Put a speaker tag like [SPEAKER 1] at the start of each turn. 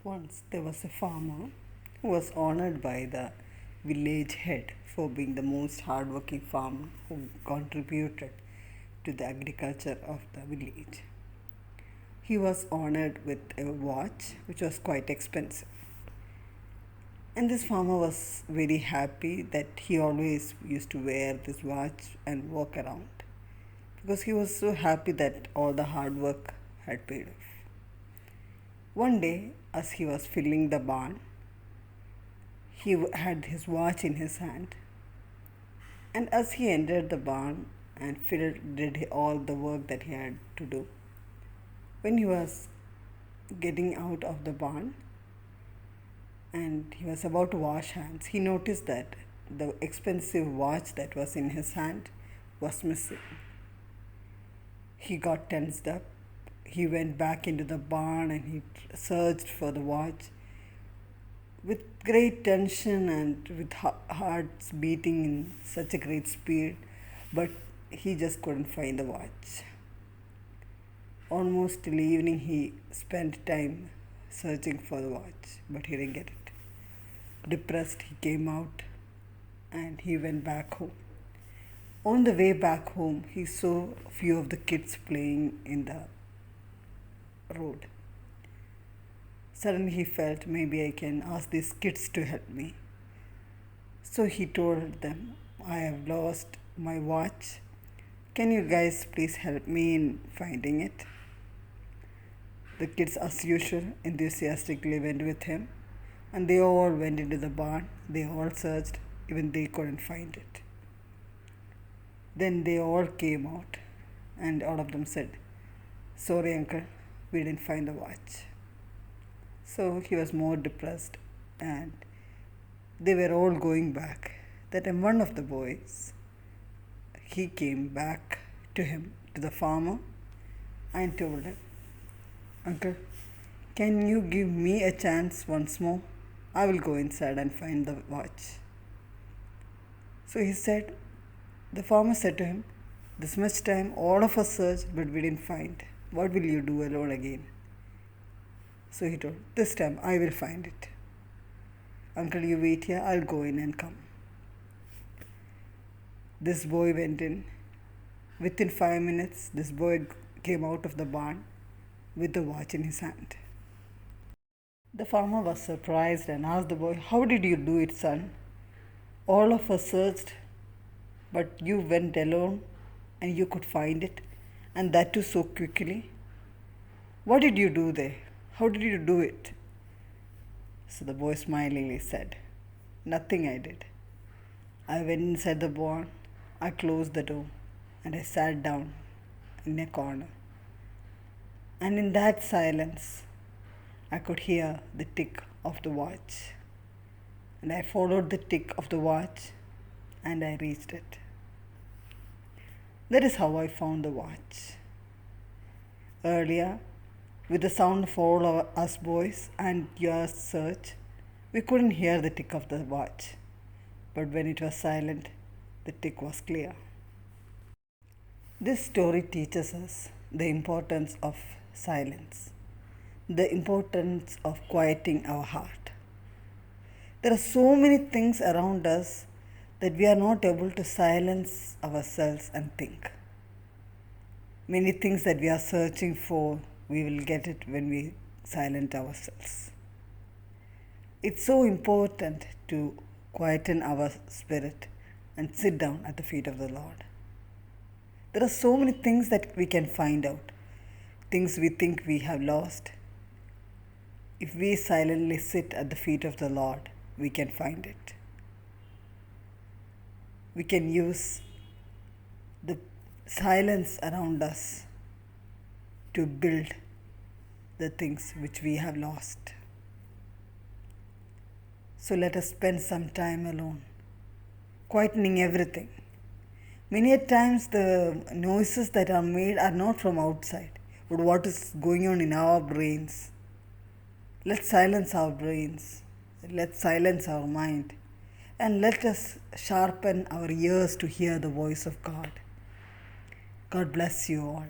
[SPEAKER 1] Once there was a farmer who was honored by the village head for being the most hardworking farmer who contributed to the agriculture of the village. He was honored with a watch which was quite expensive. And this farmer was very happy that he always used to wear this watch and walk around because he was so happy that all the hard work had paid off. One day, as he was filling the barn, he had his watch in his hand. And as he entered the barn and did all the work that he had to do, when he was getting out of the barn and he was about to wash hands, he noticed that the expensive watch that was in his hand was missing. He got tensed up. He went back into the barn and he searched for the watch with great tension and with hearts beating in such a great speed, but he just couldn't find the watch. Almost till evening he spent time searching for the watch, but he didn't get it. Depressed, he came out and he went back home. On the way back home, he saw a few of the kids playing in the road. Suddenly he felt, maybe I can ask these kids to help me. So he told them, I have lost my watch. Can you guys please help me in finding it? The kids, as usual, enthusiastically went with him, and they all went into the barn. They all searched, even they couldn't find it. Then they all came out, and all of them said, sorry uncle, we didn't find the watch. So he was more depressed, and they were all going back. That time one of the boys, he came back to him, to the farmer, and told him, uncle, can you give me a chance once more? I will go inside and find the watch. So the farmer said to him, this much time all of us searched, but we didn't find. What will you do alone again? So he told, this time I will find it. Uncle, you wait here, I'll go in and come. This boy went in. Within 5 minutes, this boy came out of the barn with the watch in his hand. The farmer was surprised and asked the boy, how did you do it, son? All of us searched, but you went alone and you could find it, and that too so quickly. What did you do there? How did you do it? So the boy smilingly said, nothing I did. I went inside the barn, I closed the door, and I sat down in a corner. And in that silence, I could hear the tick of the watch. And I followed the tick of the watch and I reached it. That is how I found the watch. Earlier, with the sound of all of us boys and your search, we couldn't hear the tick of the watch. But when it was silent, the tick was clear. This story teaches us the importance of silence, the importance of quieting our heart. There are so many things around us that we are not able to silence ourselves and think. Many things that we are searching for, we will get it when we silence ourselves. It's so important to quieten our spirit and sit down at the feet of the Lord. There are so many things that we can find out, things we think we have lost. If we silently sit at the feet of the Lord, we can find it. We can use the silence around us to build the things which we have lost. So let us spend some time alone, quietening everything. Many a times the noises that are made are not from outside, but what is going on in our brains. Let's silence our brains. Let's silence our mind. And let us sharpen our ears to hear the voice of God. God bless you all.